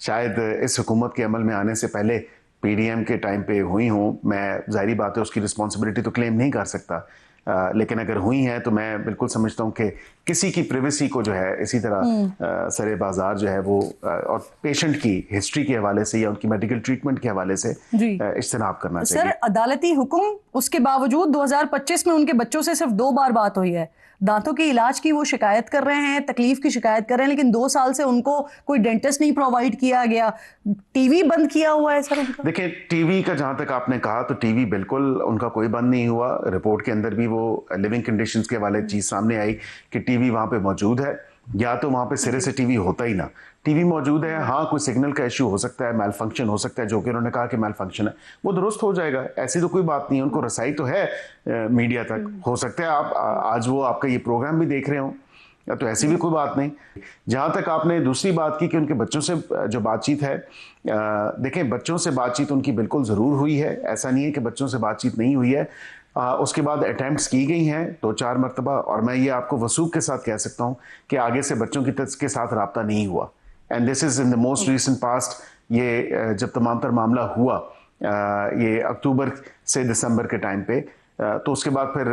शायद इस हुकूमत के अमल में आने से पहले PDM के टाइम पे हुई हूँ। मैं जाहिर बात है उसकी रिस्पॉन्सिबिलिटी तो क्लेम नहीं कर सकता, लेकिन अगर हुई है तो मैं बिल्कुल समझता हूँ कि किसी की प्राइवेसी को जो है इसी तरह सरे बाजार जो है वो और पेशेंट की हिस्ट्री के हवाले से या उनकी मेडिकल ट्रीटमेंट के हवाले से इज्तनाब करना चाहिए। सर, अदालती हुक्म उसके बावजूद 2025 में उनके बच्चों से सिर्फ 2 बार बात हुई है। दांतों के इलाज की वो शिकायत कर रहे हैं, तकलीफ की शिकायत कर रहे हैं, लेकिन 2 साल से उनको कोई डेंटिस्ट नहीं प्रोवाइड किया गया, टीवी बंद किया हुआ है सर उनका। देखिए, टीवी का जहां तक आपने कहा तो टीवी बिल्कुल उनका कोई बंद नहीं हुआ। रिपोर्ट के अंदर भी वो लिविंग कंडीशंस के वाले चीज सामने आई कि टीवी वहां पे मौजूद है, या तो वहां पे सिरे से टीवी होता ही ना, टीवी मौजूद है। हाँ, कोई सिग्नल का इश्यू हो सकता है, मैल फंक्शन हो सकता है, जो कि उन्होंने कहा कि मैल फंक्शन है, वो दुरुस्त हो जाएगा, ऐसी तो कोई बात नहीं है। उनको रसाई तो है मीडिया तक, हो सकता है आप आज वो आपका ये प्रोग्राम भी देख रहे हो, तो ऐसी भी कोई बात नहीं। जहां तक आपने दूसरी बात की कि उनके बच्चों से जो बातचीत है, देखें, बच्चों से बातचीत उनकी बिल्कुल ज़रूर हुई है, ऐसा नहीं है कि बच्चों से बातचीत नहीं हुई है। उसके बाद अटैम्प्ट्स की गई हैं 2-4 मरतबा, और मैं ये आपको वसूख के साथ कह सकता हूँ कि आगे से बच्चों के साथ रब्ता नहीं हुआ। And this is in the most recent past. ये जब तमाम तर मामला हुआ ये अक्टूबर से दिसंबर के टाइम पे, तो उसके बाद फिर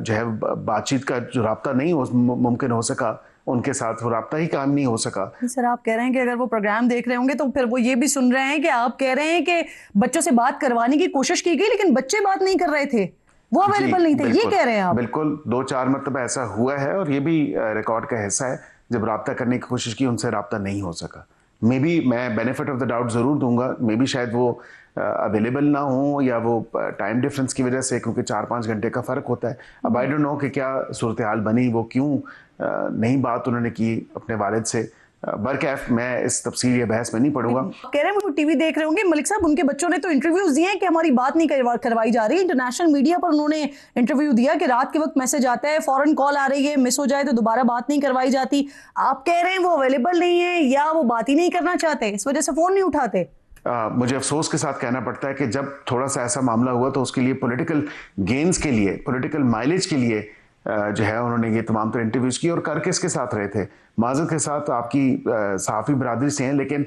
जो है बातचीत का जो रब्ता नहीं मुमकिन हो सका, उनके साथ वो रब्ता ही काम नहीं हो सका। सर आप कह रहे हैं कि अगर वो प्रोग्राम देख रहे होंगे तो फिर वो ये भी सुन रहे हैं कि आप कह रहे हैं कि बच्चों से बात करवाने की कोशिश की गई, लेकिन बच्चे बात नहीं कर रहे थे, वो अवेलेबल नहीं थे, ये कह रहे हैं आप? बिल्कुल 2-4 मरतबा ऐसा हुआ है, और ये भी रिकॉर्ड का हिस्सा है। जब रब्ता करने की कोशिश की, उनसे रब्ता नहीं हो सका। मे बी मैं बेनिफिट ऑफ द डाउट ज़रूर दूंगा, मे बी शायद वो अवेलेबल ना हो, या वो टाइम डिफरेंस की वजह से, क्योंकि 4-5 घंटे का फ़र्क होता है। अब आई डोंट नो कि क्या सूरत हाल बनी, वो क्यों नहीं बात उन्होंने की अपने वालिद से। बरकैफ मैं इस तफसील या बहस में नहीं पढ़ूंगा। कह रहे हैं वो टीवी देख रहे होंगे मलिक साहब, उनके बच्चों ने तो इंटरव्यूज दिए हैं कि हमारी बात नहीं करवाई जा रही। इंटरनेशनल मीडिया पर उन्होंने इंटरव्यू दिया कि रात के वक्त मैसेज आता है, फौरन कॉल आ रही है, मिस हो जाए तो दोबारा बात नहीं करवाई जाती। आप कह रहे हैं वो अवेलेबल नहीं है, या वो बात ही नहीं करना चाहते, इस वजह से फोन नहीं उठाते? मुझे अफसोस के साथ कहना पड़ता है कि जब थोड़ा सा ऐसा मामला हुआ तो उसके लिए पॉलिटिकल गेन्स के लिए, पॉलिटिकल माइलेज के लिए जो है उन्होंने ये तमाम तर इंटरव्यूज़ की, और कर किसके साथ रहे थे? माज़रत के साथ आपकी सहाफ़ी बरादरी से हैं, लेकिन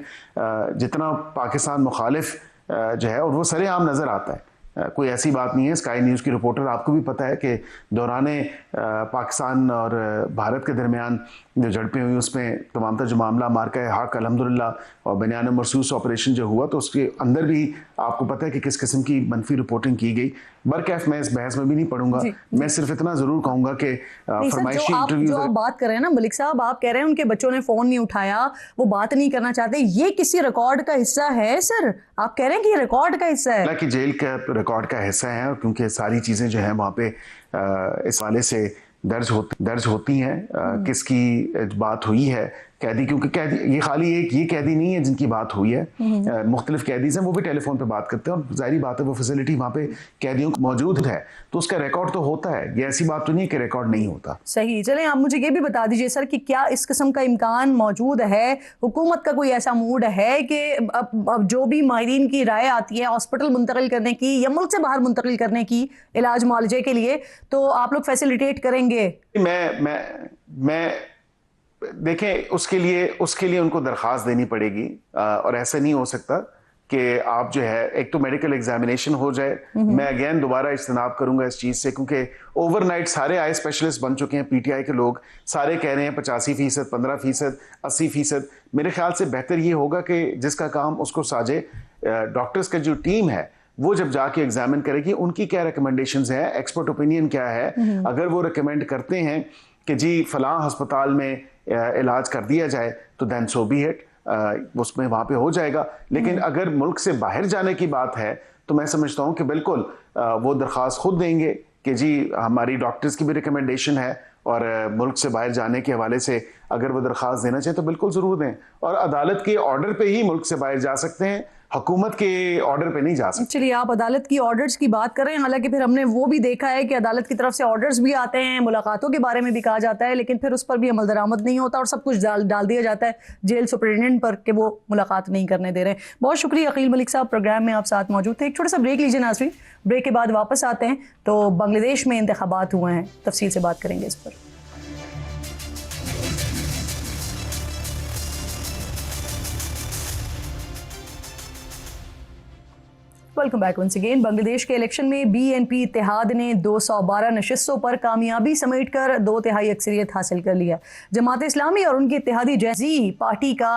जितना पाकिस्तान मुखालिफ जो है, और वो सरेआम नज़र आता है, कोई ऐसी बात नहीं है। स्काई न्यूज़ की रिपोर्टर, आपको भी पता है कि दौराने पाकिस्तान और भारत के दरमियान जो झड़पें हुई, उसमें तमाम तर जो मामला मार्का हक अल्हम्दुलिल्लाह और बनियान मरसूस ऑपरेशन जो हुआ, तो उसके अंदर भी आपको पता है कि किस किस्म की मनफी रिपोर्टिंग की गई। बरकैफ मैं इस बहस में भी नहीं पढ़ूंगा, मैं सिर्फ इतना ज़रूर कहूँगा कि फरमाइशी इंटरव्यू जो आप बात कर रहे हैं ना मलिक साहब, आप कह रहे हैं उनके बच्चों ने फ़ोन नहीं उठाया, वो बात नहीं करना चाहते, ये किसी रिकॉर्ड का हिस्सा है सर? आप कह रहे हैं कि ये रिकॉर्ड का हिस्सा है? हालांकि जेल का रिकॉर्ड का हिस्सा है, और क्योंकि सारी चीज़ें जो है वहाँ पे इस वाले से दर्ज होती हैं, किसकी बात हुई है, कैदी, क्योंकि कैदी ये खाली एक ये कैदी नहीं है जिनकी बात हुई है, मुख्तलिफ कैदीज हैं, वो भी टेलीफोन पे बात करते हैं, और जाहिर बात है वो फैसिलिटी वहाँ पे कैदियों को मौजूद है, तो उसका रिकॉर्ड तो होता है। ये ऐसी बात तो नहीं है कि रिकॉर्ड नहीं होता। सही। चलें, आप मुझे ये भी बता दीजिए सर कि क्या इस किस्म का इम्कान मौजूद है, हुकूमत का कोई ऐसा मूड है कि अब जो भी माहिरीन की राय आती है हॉस्पिटल मुंतकिल करने की या मुल्क से बाहर मुंतकिल करने की इलाज मुआलजे के लिए, तो आप लोग फैसिलिटेट करेंगे? मैं देखें, उसके लिए उनको दरख्वास्त देनी पड़ेगी, और ऐसा नहीं हो सकता कि आप जो है, एक तो मेडिकल एग्जामिनेशन हो जाए। मैं अगेन दोबारा इज्तनाब करूंगा इस चीज़ से, क्योंकि ओवरनाइट सारे आई स्पेशलिस्ट बन चुके हैं, पीटीआई के लोग सारे कह रहे हैं 85%, 15%, 80%। मेरे ख्याल से बेहतर ये होगा कि जिसका काम उसको साजे, डॉक्टर्स का जो टीम है वो जब जाके एग्जामिन करेगी, उनकी क्या रिकमेंडेशंस हैं, एक्सपर्ट ओपिनियन क्या है। अगर वो रिकमेंड करते हैं कि जी फलां हस्पताल में इलाज कर दिया जाए, तो देन सो बी इट, उसमें वहाँ पे हो जाएगा। लेकिन अगर मुल्क से बाहर जाने की बात है, तो मैं समझता हूँ कि बिल्कुल वो दरख्वास्त खुद देंगे कि जी हमारी डॉक्टर्स की भी रिकमेंडेशन है, और मुल्क से बाहर जाने के हवाले से अगर वो दरख्वास्त देना चाहें तो बिल्कुल ज़रूर दें, और अदालत के ऑर्डर पे ही मुल्क से बाहर जा सकते हैं, हुकूमत के ऑर्डर पे नहीं जा सकते। चलिए, आप अदालत की ऑर्डर्स की बात कर रहे हैं, हालांकि फिर हमने वो भी देखा है कि अदालत की तरफ से ऑर्डर्स भी आते हैं, मुलाकातों के बारे में भी कहा जाता है, लेकिन फिर उस पर भी अमल दरामद नहीं होता, और सब कुछ डाल दिया जाता है जेल सुपरिटेंडेंट पर कि वो मुलाकात नहीं करने दे रहे हैं। बहुत शुक्रिया अकील मलिक साहब, प्रोग्राम में आप साथ मौजूद थे। एक छोटा सा ब्रेक लीजिए नाज़रीन, ब्रेक के बाद वापस आते हैं। तो बांग्लादेश में इंतखाबात हुए हैं, तफसील से बात करेंगे इस पर। Welcome back once again. Bangladesh के इलेक्शन में बीएनपी इत्तेहाद ने 212 नशिस्तों पर कामयाबी समेटकर 2/3 अक्सरियत हासिल कर लिया। जमात इस्लामी और उनकी इत्तेहादी जैसी पार्टी का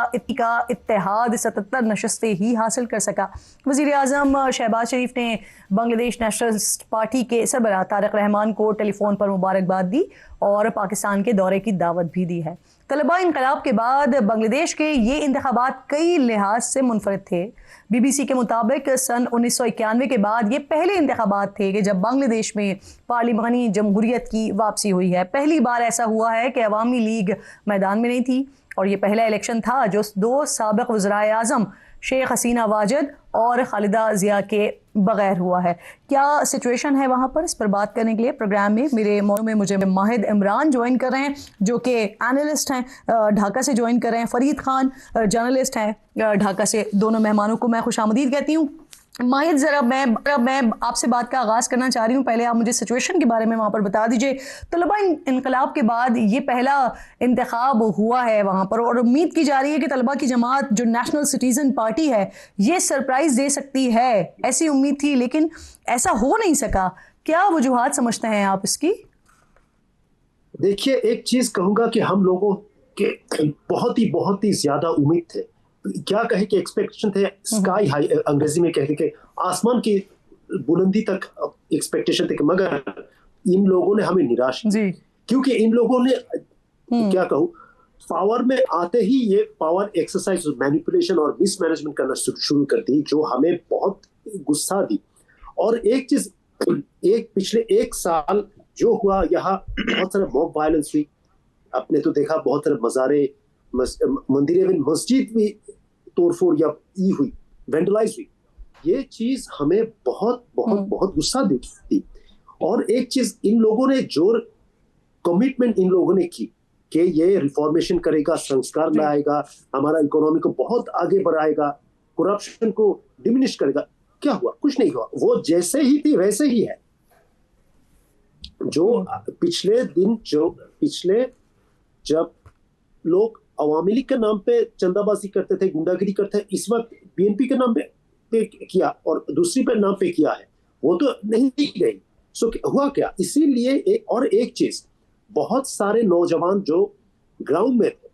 इत्तेहाद 77 नशिस्तें ही हासिल कर सका। वज़ीर आज़म शहबाज शरीफ ने बांग्लादेश नेशनलिस्ट पार्टी के सरबराह तारक रहमान को टेलीफोन पर मुबारकबाद दी और पाकिस्तान के दौरे की दावत भी दी है। तलबा इनकलाब के बाद बांग्लादेश के ये इंतखाबात कई लिहाज से मुनफरिद थे। BBC के मुताबिक सन 1991 के बाद ये पहले इंतखाबात थे कि जब बांग्लादेश में पार्लिमानी जमहूरियत की वापसी हुई है। पहली बार ऐसा हुआ है कि अवामी लीग मैदान में नहीं थी और ये पहला इलेक्शन था जो 2 साबिक़ वज़राए आज़म शेख हसीना वाजिद और खालिदा जिया के बगैर हुआ है। क्या सिचुएशन है वहाँ पर, इस पर बात करने के लिए प्रोग्राम में मेरे मौजूद में मुझे माहिद इमरान ज्वाइन कर रहे हैं जो कि एनालिस्ट हैं, ढाका से ज्वाइन कर रहे हैं। फरीद खान जर्नलिस्ट हैं ढाका से। दोनों मेहमानों को मैं खुशामदीद कहती हूँ। माहिद, ज़रा मैं आपसे बात का आगाज़ करना चाह रही हूँ। पहले आप मुझे सिचुएशन के बारे में वहाँ पर बता दीजिए। तलबा इनकलाब के बाद ये पहला इंतखाब हुआ है वहाँ पर और उम्मीद की जा रही है कि तलबा की जमात जो नेशनल सिटीज़न पार्टी है ये सरप्राइज़ दे सकती है, ऐसी उम्मीद थी, लेकिन ऐसा हो नहीं सका। क्या वजूहात समझते हैं आप इसकी? देखिए, एक चीज़ कहूँगा कि हम लोगों के बहुत ही ज़्यादा उम्मीद थे। क्या कहे कि एक्सपेक्टेशन थे स्काई हाई, अंग्रेजी में कहते कि आसमान की बुलंदी तक एक्सपेक्टेशन थे, मगर इन लोगों ने हमें निराश किया। क्योंकि इन लोगों ने क्या कहूँ, पावर में आते ही ये पावर एक्सरसाइज, मैनिपुलेशन और मिसमैनेजमेंट करना शुरू कर दी, जो हमें बहुत गुस्सा दी। और एक चीज, पिछले 1 साल जो हुआ, यहाँ बहुत सारा मॉब वायलेंस हुई। आपने तो देखा, बहुत सारे मज़ारे, मंदिरें में, मस्जिद भी तोड़फोड़ या हुई, वेंडलाइज हुई। ये चीज हमें बहुत गुस्सा दी। और एक चीज, इन लोगों ने जो कमिटमेंट इन लोगों ने की कि ये रिफॉर्मेशन करेगा, संस्कार लाएगा, हमारा इकोनॉमी को बहुत आगे बढ़ाएगा, करप्शन को डिमिनिश करेगा, क्या हुआ? कुछ नहीं हुआ। वो जैसे ही थी वैसे ही है। जो पिछले जब लोग अवामी लीग के नाम पे चंदाबाजी करते थे, गुंडागिरी करते थे, इस वक्त BNP के नाम पे किया और दूसरी पे नाम पे किया है, वो तो नहीं गई। सो हुआ क्या? इसीलिए एक चीज, बहुत सारे नौजवान जो ग्राउंड में थे,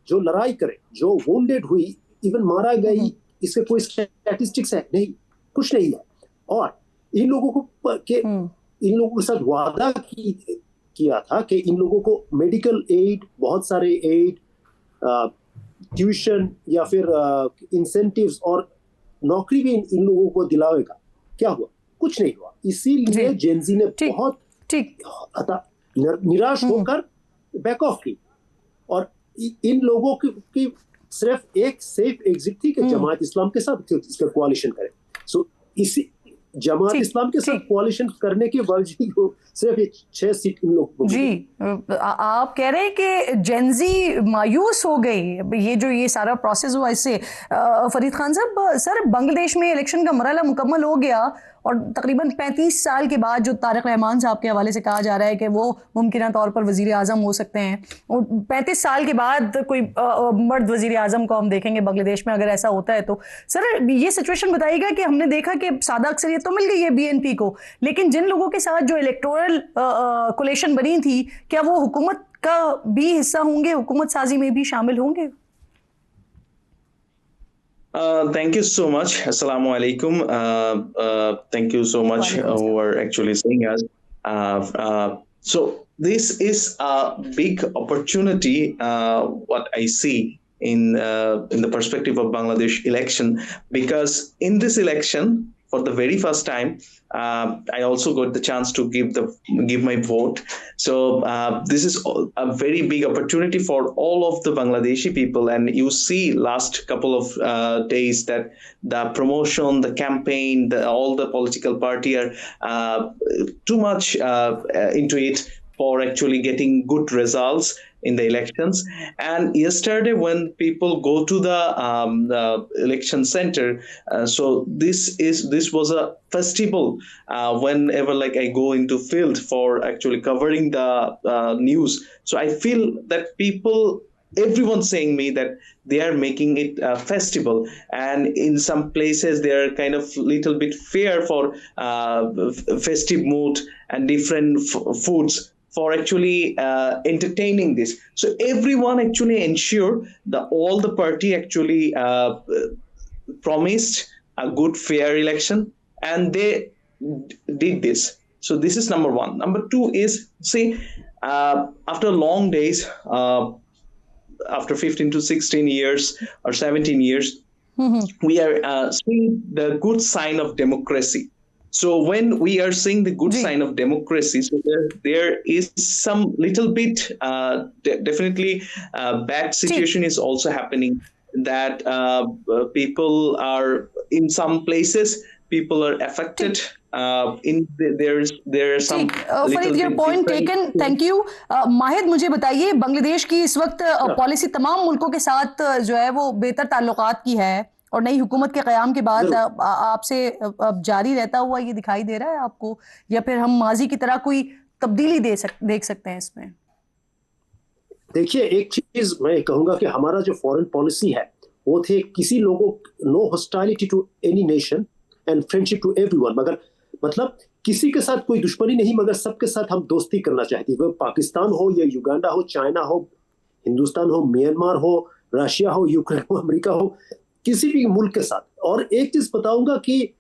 जो लड़ाई करे, जो वुंडेड हुई, इवन मारा गई, इसके कोई स्टैटिस्टिक्स है नहीं, कुछ नहीं है। और इन लोगों के साथ वादा किया था कि इन लोगों को मेडिकल एड, बहुत सारे एड, ट्यूशन या फिर इंसेंटिव्स और नौकरी भी इन लोगों को दिलाएगा। क्या हुआ? कुछ नहीं हुआ। इसीलिए जेनजी ने बहुत निराश होकर बैक ऑफ की और इन लोगों की सिर्फ एक सेफ एग्जिट थी कि जमात इस्लाम के साथ इसका कोalition करें। सो इसी जमात इस्लाम के साथ कोalition करने की वजह को सिर्फ 6 सीट इन लोगों को। जी, आप कह रहे हैं कि जेनजी मायूस हो गई, ये सारा प्रोसेस हुआ इससे। फरीद खान साहब, सर, बांग्लादेश में इलेक्शन का मरहला मुकम्मल हो गया और तकरीबन 35 साल के बाद जो तारक रहमान साहब के हवाले से कहा जा रहा है कि वो मुमकिन तौर पर वज़ीर आज़म हो सकते हैं, 35 साल के बाद कोई मर्द वज़ीर आज़म को हम देखेंगे बांग्लादेश में, अगर ऐसा होता है तो। सर, ये सिचुएशन बताइएगा कि हमने देखा कि सादा अक्सरियत तो मिल गई है BNP को, लेकिन जिन लोगों के साथ जो इलेक्टोरल कोलेशन बनी थी, क्या वो हुकूमत का भी हिस्सा होंगे, हुकूमत साजी में भी शामिल होंगे? Thank you so much. Assalamu alaikum. Thank you so much who are actually seeing us. So this is a big opportunity, what I see in the perspective of Bangladesh election, because in this election, for the very first time, I also got the chance to give my vote. So this is a very big opportunity for all of the Bangladeshi people. And you see last couple of days that the promotion, the campaign, all the political party are too much into it for actually getting good results in the elections. And yesterday when people go to the election center, so this was a festival whenever like I go into field for actually covering the news. So I feel that people everyone saying me that they are making it a festival, and in some places they are kind of little bit fair for festive mood and different foods for actually entertaining this. So everyone actually ensure that all the party actually promised a good fair election, and they did this. So this is number one. Number two is, see, after long days, after 15 to 16 years or 17 years, we are seeing the good sign of democracy. So when we are seeing the good sign of democracy, so there is some little bit, definitely bad situation is also happening, that people are, in some places, people are affected. There are some Farid, your point taken, thank you. Mahid, मुझे बताइए, बांग्लादेश की इस वक्त policy तमाम मुल्कों के साथ जो है वो बेहतर ताल्लुकात की है, और नई हुकूमत के क़याम के बाद आपसे अब जारी रहता हुआ ये दिखाई दे रहा है आपको, या फिर हम माजी की तरह कोई तब्दीली देख सकते हैं इसमें? देखिए, एक चीज मैं कहूंगा कि हमारा जो फॉरेन पॉलिसी है वो थे किसी लोगों, no hostility to any nation and friendship to everyone, मगर मतलब किसी के साथ कोई दुश्मनी नहीं, मगर सबके साथ हम दोस्ती करना चाहते हैं। वो पाकिस्तान हो या युगांडा हो, चाइना हो, हिंदुस्तान हो, म्यांमार हो, रशिया हो, यूक्रेन हो, अमेरिका हो, किसी भी मुल्क के साथ। और एक चीज बताऊंगा कि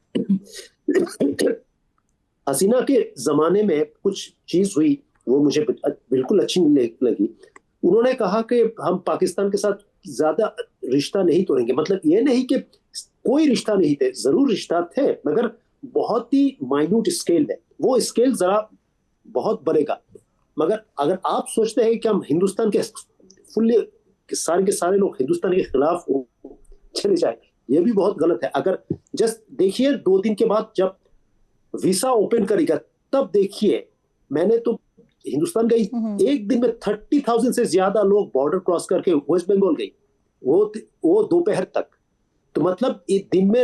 हसीना के जमाने में कुछ चीज हुई वो मुझे बिल्कुल अच्छी लगी। उन्होंने कहा कि हम पाकिस्तान के साथ ज्यादा रिश्ता नहीं तोड़ेंगे। मतलब ये नहीं कि कोई रिश्ता नहीं थे, जरूर रिश्ता थे, मगर बहुत ही माइन्यूट स्केल है। वो स्केल जरा बहुत बढ़ेगा। मगर अगर आप सोचते हैं कि हम हिंदुस्तान के फुल्ली सारे के सारे लोग हिंदुस्तान के खिलाफ चले जाए, ये भी बहुत गलत है। अगर जस्ट देखिए 2 दिन के बाद जब वीसा ओपन करेगा तब देखिए, मैंने तो हिंदुस्तान गई, एक दिन में 30,000 से ज्यादा लोग बॉर्डर क्रॉस करके वेस्ट बंगाल गई, वो दोपहर तक। तो मतलब एक दिन में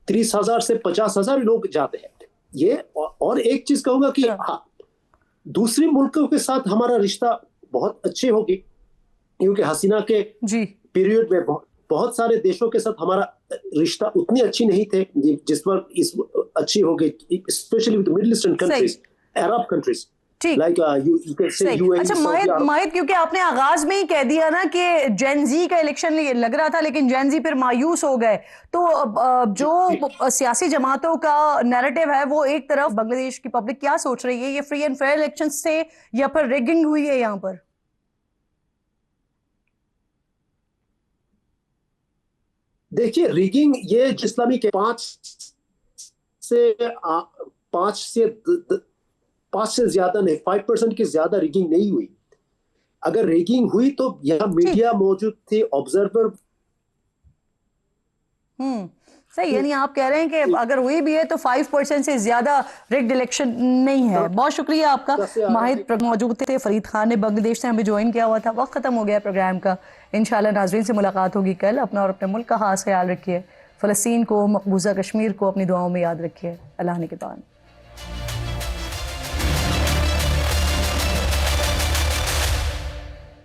30,000 से 50,000 लोग जाते हैं ये। और एक चीज कहूंगा कि हाँ, दूसरे मुल्कों के साथ हमारा रिश्ता बहुत अच्छे होगी, क्योंकि हसीना के पीरियड में बहुत सारे देशों के साथ हमारा रिश्ता उतनी अच्छी नहीं थे जिस पर इस अच्छी हो गई, specially with middle eastern countries, Arab countries. Like, you can say UAE, अच्छा माहिद, क्योंकि आपने आगाज में ही कह दिया ना कि जेन जी का इलेक्शन लग रहा था, लेकिन जेन जी फिर मायूस हो गए, तो जो सियासी जमातों का नैरेटिव है वो एक तरफ, बांग्लादेश की पब्लिक क्या सोच रही है, ये फ्री एंड फेयर इलेक्शंस थे या फिर रिगिंग हुई है यहाँ पर? देखिए, रिगिंग ये इस्लामी के 5 से ज्यादा नहीं, 5% की ज्यादा रिगिंग नहीं हुई। अगर रिगिंग हुई तो यहाँ मीडिया मौजूद थे, ऑब्जर्वर। सही, यानी आप कह रहे हैं कि अगर हुई भी है तो 5% से ज्यादा रिग्ड इलेक्शन नहीं है। बहुत शुक्रिया आपका। माहिद मौजूद थे, फरीद खान ने बांग्लादेश से हमें ज्वाइन किया हुआ था। वक्त खत्म हो गया प्रोग्राम का। इंशाल्लाह नाज़रीन से मुलाकात होगी कल। अपना और अपने मुल्क का खास ख्याल रखिए। फ़लस्तीन को, मकबूजा कश्मीर को अपनी दुआओं में याद रखिए। अल्लाह ने के बाद।